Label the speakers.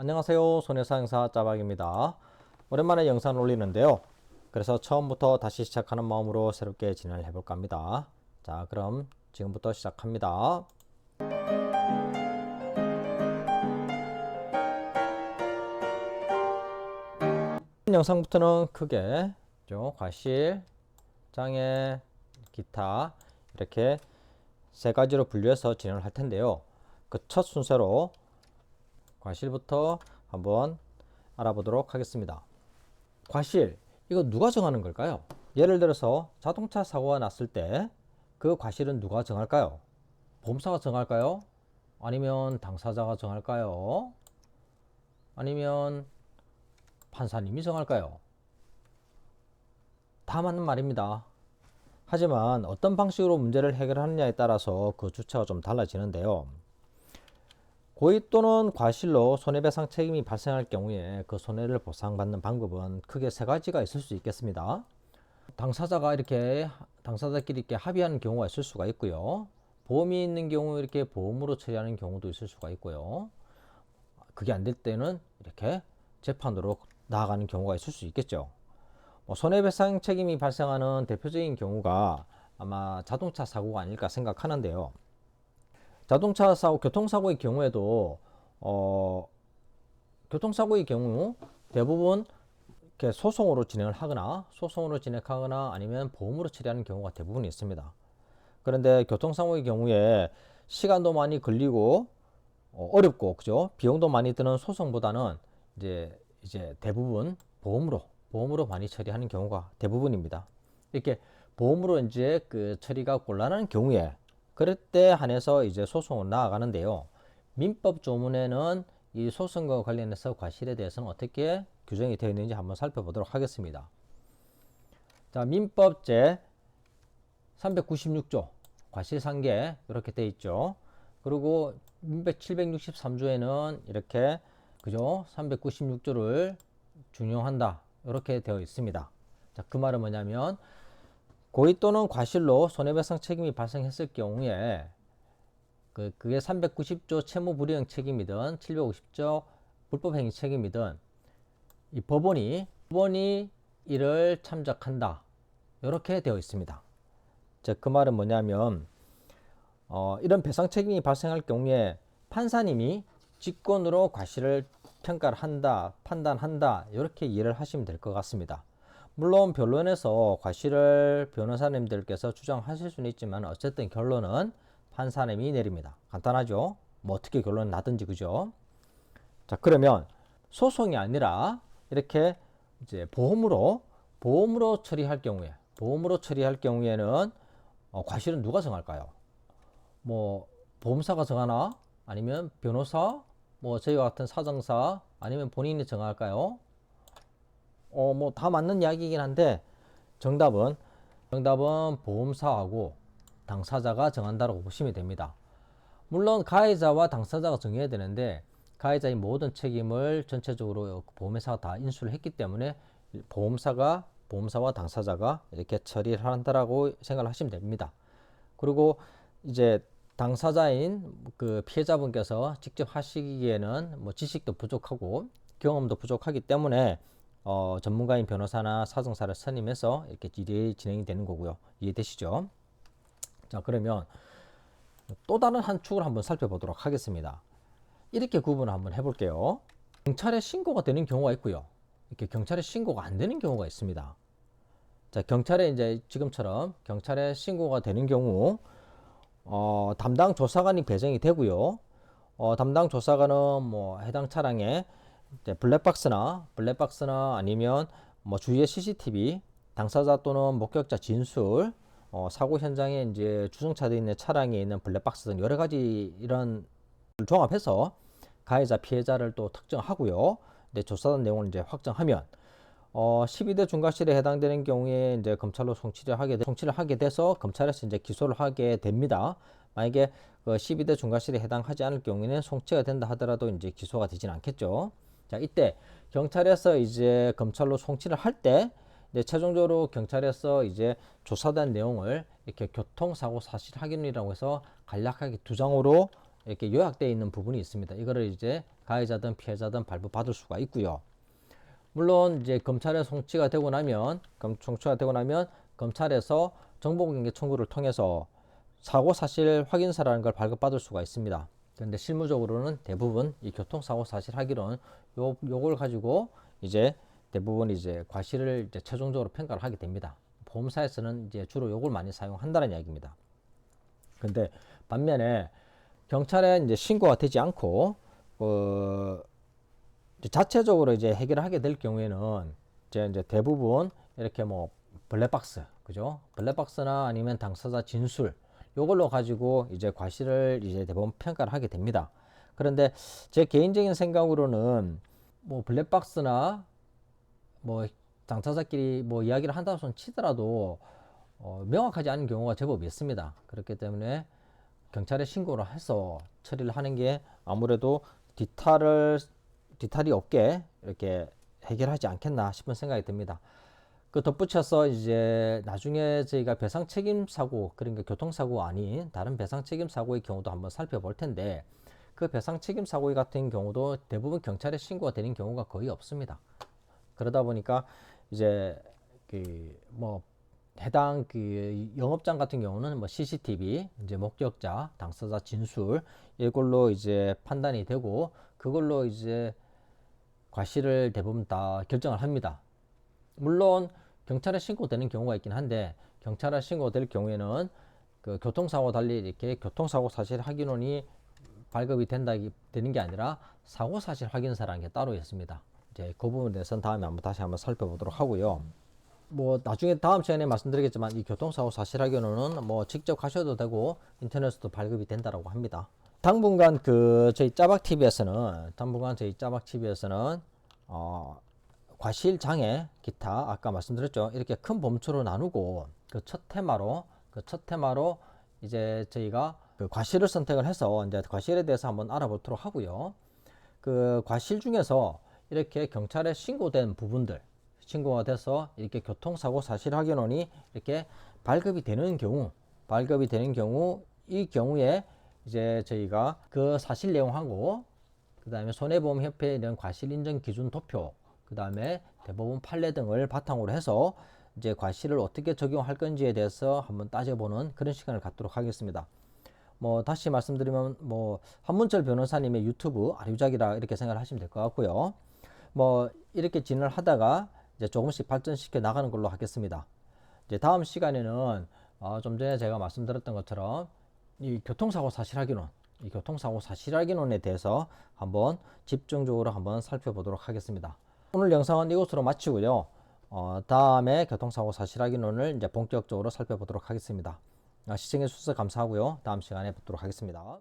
Speaker 1: 안녕하세요. 손해사 형사 짜박입니다. 오랜만에 영상을 올리는데요. 그래서 처음부터 다시 시작하는 마음으로 새롭게 진행을 해볼까 합니다. 자, 그럼 지금부터 시작합니다. 영상부터는 크게 과실, 장애, 기타 이렇게 세 가지로 분류해서 진행을 할 텐데요. 그 첫 순서로 과실부터 한번 알아보도록 하겠습니다. 과실, 이거 누가 정하는 걸까요? 예를 들어서 자동차 사고가 났을 때 그 과실은 누가 정할까요? 보험사가 정할까요? 아니면 당사자가 정할까요? 아니면 판사님이 정할까요? 다 맞는 말입니다. 하지만 어떤 방식으로 문제를 해결하느냐에 따라서 그 주체가 좀 달라지는데요. 고의 또는 과실로 손해배상 책임이 발생할 경우에 그 손해를 보상받는 방법은 크게 세 가지가 있을 수 있겠습니다. 당사자끼리 이렇게 합의하는 경우가 있을 수가 있고요. 보험이 있는 경우 이렇게 보험으로 처리하는 경우도 있을 수가 있고요. 그게 안 될 때는 이렇게 재판으로 나아가는 경우가 있을 수 있겠죠. 손해배상 책임이 발생하는 대표적인 경우가 아마 자동차 사고가 아닐까 생각하는데요. 자동차 사고, 교통사고의 경우에도 교통사고의 경우 대부분 이렇게 소송으로 진행하거나 아니면 보험으로 처리하는 경우가 대부분 있습니다. 그런데 교통사고의 경우에 시간도 많이 걸리고 어렵고 그죠? 비용도 많이 드는 소송보다는 이제 대부분 보험으로 많이 처리하는 경우가 대부분입니다. 이렇게 보험으로 이제 그 처리가 곤란한 경우에 그럴 때 한해서 이제 소송으로 나아가는데요. 민법 조문에는 이 소송과 관련해서 과실에 대해서는 어떻게 규정이 되어 있는지 한번 살펴보도록 하겠습니다. 자, 민법 제 396조 과실상계 이렇게 되어 있죠. 그리고 민법 763조에는 이렇게 그죠? 396조를 준용한다. 이렇게 되어 있습니다. 자, 그 말은 뭐냐면 고의 또는 과실로 손해배상 책임이 발생했을 경우에 그게 390조 채무불이행 책임이든 750조 불법행위 책임이든 이 법원이 이를 참작한다. 이렇게 되어 있습니다. 즉, 그 말은 뭐냐면 이런 배상 책임이 발생할 경우에 판사님이 직권으로 과실을 평가를 한다, 판단한다, 이렇게 이해를 하시면 될 것 같습니다. 물론 변론에서 과실을 변호사님들께서 주장하실 수는 있지만 어쨌든 결론은 판사님이 내립니다. 간단하죠? 뭐 어떻게 결론이 나든지 그죠? 자, 그러면 소송이 아니라 이렇게 이제 보험으로 처리할 경우에는 과실은 누가 정할까요? 뭐 보험사가 정하나 아니면 변호사, 뭐 저희와 같은 사정사 아니면 본인이 정할까요? 뭐 다 맞는 이야기이긴 한데 정답은 보험사하고 당사자가 정한다고 보시면 됩니다. 물론 가해자와 당사자가 정해야 되는데 가해자의 모든 책임을 전체적으로 보험회사가 다 인수를 했기 때문에 보험사와 당사자가 이렇게 처리를 한다라고 생각을 하시면 됩니다. 그리고 이제 당사자인 그 피해자분께서 직접 하시기에는 뭐 지식도 부족하고 경험도 부족하기 때문에 전문가인 변호사나 사정사를 선임해서 이렇게 일이 진행이 되는 거고요. 이해되시죠? 자, 그러면 또 다른 한 축을 한번 살펴보도록 하겠습니다. 이렇게 구분을 한번 해볼게요. 경찰에 신고가 되는 경우가 있고요. 이렇게 경찰에 신고가 안 되는 경우가 있습니다. 자, 지금처럼 경찰에 신고가 되는 경우 담당 조사관이 배정이 되고요. 담당 조사관은 뭐 해당 차량에 블랙박스나 아니면 뭐 주위의 CCTV, 당사자 또는 목격자 진술, 사고 현장에 이제 주정차되어 있는 차량에 있는 블랙박스 등 여러 가지 이런 종합해서 가해자 피해자를 또 특정하고요. 조사단 내용을 이제 확정하면 12대 중과실에 해당되는 경우에 이제 검찰로 송치를 하게 돼서 검찰에서 이제 기소를 하게 됩니다. 만약에 그 12대 중과실에 해당하지 않을 경우에는 송치가 된다 하더라도 이제 기소가 되진 않겠죠. 자, 이때 경찰에서 이제 검찰로 송치를 할 때 최종적으로 경찰에서 이제 조사된 내용을 이렇게 교통사고 사실 확인이라고 해서 간략하게 두 장으로 이렇게 요약되어 있는 부분이 있습니다. 이거를 이제 가해자든 피해자든 발부받을 수가 있고요. 물론 이제 검찰에 송치가 되고 나면 검찰에서 정보공개 청구를 통해서 사고 사실 확인서라는 걸 발급받을 수가 있습니다. 그런데 실무적으로는 대부분 이 교통사고 사실 확인은 요걸 가지고 이제 대부분 이제 과실을 이제 최종적으로 평가를 하게 됩니다. 보험사에서는 이제 주로 요걸 많이 사용한다는 이야기입니다. 근데 반면에 경찰에 이제 신고가 되지 않고 자체적으로 이제 해결을 하게 될 경우에는 이제 대부분 이렇게 뭐 블랙박스, 그죠? 블랙박스나 아니면 당사자 진술 요걸로 가지고 이제 과실을 이제 대부분 평가를 하게 됩니다. 그런데 제 개인적인 생각으로는 뭐 블랙박스나 뭐 당사자끼리 뭐 이야기를 한다고 치더라도 명확하지 않은 경우가 제법 있습니다. 그렇기 때문에 경찰에 신고를 해서 처리를 하는 게 아무래도 뒤탈이 없게 이렇게 해결하지 않겠나 싶은 생각이 듭니다. 그 덧붙여서 이제 나중에 저희가 배상 책임 사고, 그러니까 교통사고 아닌 다른 배상 책임 사고의 경우도 한번 살펴볼 텐데, 그 배상 책임 사고 같은 경우도 대부분 경찰에 신고가 되는 경우가 거의 없습니다. 그러다 보니까 이제 그 뭐 해당 그 영업장 같은 경우는 뭐 CCTV, 이제 목격자, 당사자 진술 이걸로 이제 판단이 되고, 그걸로 이제 과실을 대부분 다 결정을 합니다. 물론 경찰에 신고되는 경우가 있긴 한데, 경찰에 신고될 경우에는 그 교통사고 달리 이렇게 교통사고 사실 확인원이 발급이 되는 게 아니라 사고 사실 확인서라는 게 따로 있습니다. 이제 그 부분에 대해서는 다음에 다시 한번 살펴보도록 하고요. 뭐 나중에 다음 시간에 말씀드리겠지만 이 교통사고 사실 확인원은 뭐 직접 가셔도 되고 인터넷에도 발급이 된다라고 합니다. 당분간 저희 짜박 TV에서는 과실, 장애, 기타 아까 말씀드렸죠. 이렇게 큰 범주로 나누고 그 첫 테마로 이제 저희가 그 과실을 선택을 해서 이제 과실에 대해서 한번 알아보도록 하고요. 그 과실 중에서 이렇게 경찰에 신고된 부분들, 신고가 돼서 이렇게 교통사고 사실 확인원이 이렇게 발급이 되는 경우, 이 경우에 이제 저희가 그 사실 내용하고 그 다음에 손해보험협회에 이런 과실인정 기준 도표, 그 다음에 대법원 판례 등을 바탕으로 해서 이제 과실을 어떻게 적용할 건지에 대해서 한번 따져보는 그런 시간을 갖도록 하겠습니다. 뭐 다시 말씀드리면 뭐 한문철 변호사님의 유튜브 아류작이라 이렇게 생각하시면 될 것 같고요. 뭐 이렇게 진행을 하다가 이제 조금씩 발전시켜 나가는 걸로 하겠습니다. 이제 다음 시간에는 좀 전에 제가 말씀드렸던 것처럼 이 교통사고 사실확인원에 대해서 한번 집중적으로 한번 살펴보도록 하겠습니다. 오늘 영상은 이것으로 마치고요. 다음에 교통사고 사실확인원을 이제 본격적으로 살펴보도록 하겠습니다. 시청해 주셔서 감사하고요. 다음 시간에 뵙도록 하겠습니다.